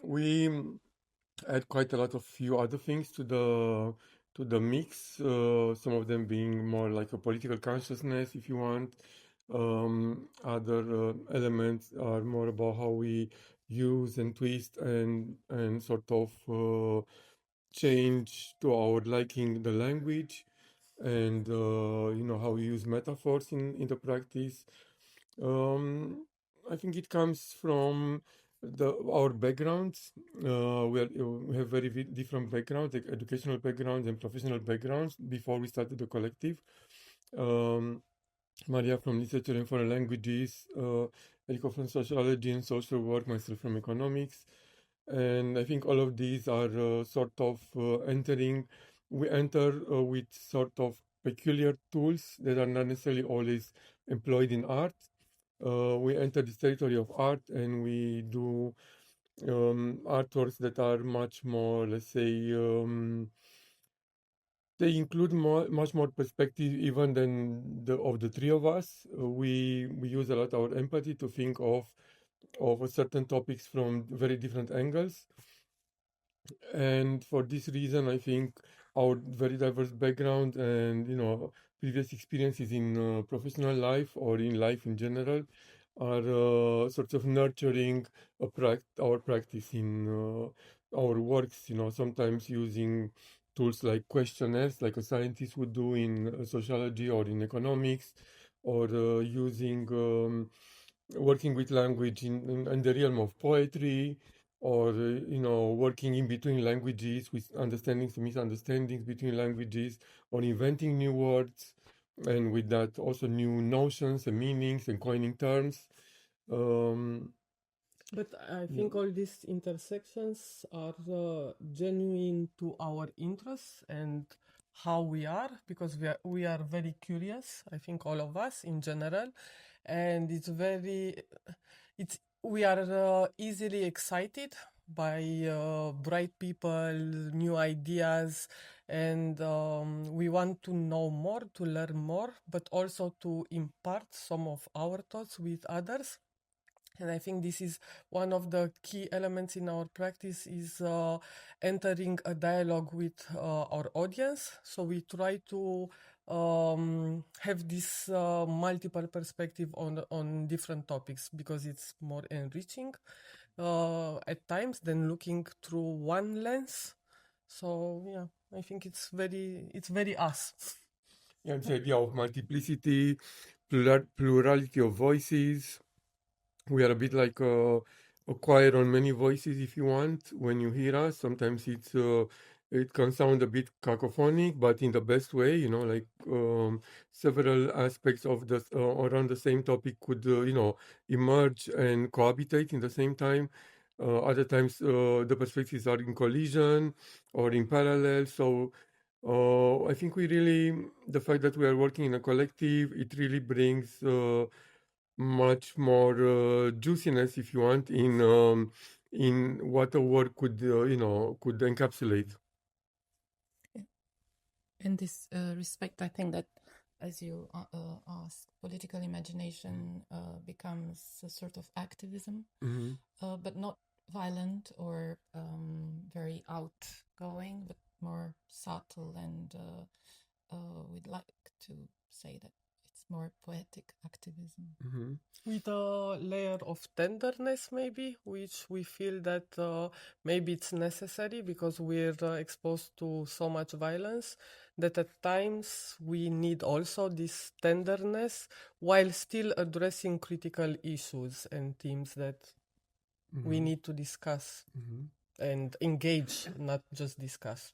We add quite a lot of few other things to the mix. Some of them being more like a political consciousness, if you want. Other elements are more about how we use and twist and sort of change to our liking the language, and how we use metaphors in the practice. Um, I think it comes from our backgrounds. We have very different backgrounds, like educational backgrounds and professional backgrounds. Before we started the collective, um, Maria from literature and foreign languages, Eriko from sociology and social work, myself from economics, and I think all of these are sort of entering. We enter with sort of peculiar tools that are not necessarily always employed in art. We enter this territory of art and we do artworks that are much more, let's say, they include much more perspective even than the three of us. We use a lot our empathy to think of a certain topics from very different angles. And for this reason, I think our very diverse background and previous experiences in professional life or in life in general are sort of nurturing our practice in our works. Sometimes using tools like questionnaires, like a scientist would do in sociology or in economics, or using working with language in the realm of poetry, or working in between languages with understandings and misunderstandings between languages, or inventing new words, and with that also new notions and meanings and coining terms. um, But I yeah. think all these intersections are genuine to our interests and how we are, because we are very curious. I think all of us in general, and we are easily excited by bright people, new ideas, and we want to know more, to learn more, but also to impart some of our thoughts with others. And I think this is one of the key elements in our practice, is entering a dialogue with our audience. So we try to have this multiple perspective on different topics, because it's more enriching at times than looking through one lens. So yeah, I think it's very us. Yeah, the idea of multiplicity, plurality of voices. We are a bit like a choir on many voices, if you want. When you hear us, sometimes it can sound a bit cacophonic, but in the best way. Like several aspects of the around the same topic could emerge and cohabitate in the same time. Other times, the perspectives are in collision or in parallel. So I think the fact that we are working in a collective, it really brings much more juiciness, if you want, in what a work could encapsulate. In this respect, I think that, as you asked, political imagination becomes a sort of activism, but not violent or very outgoing, but more subtle, and we'd like to say that it's more poetic activism. With a layer of tenderness, maybe, which we feel that maybe it's necessary, because we're exposed to so much violence, that at times we need also this tenderness while still addressing critical issues and themes that we need to discuss and engage, not just discuss.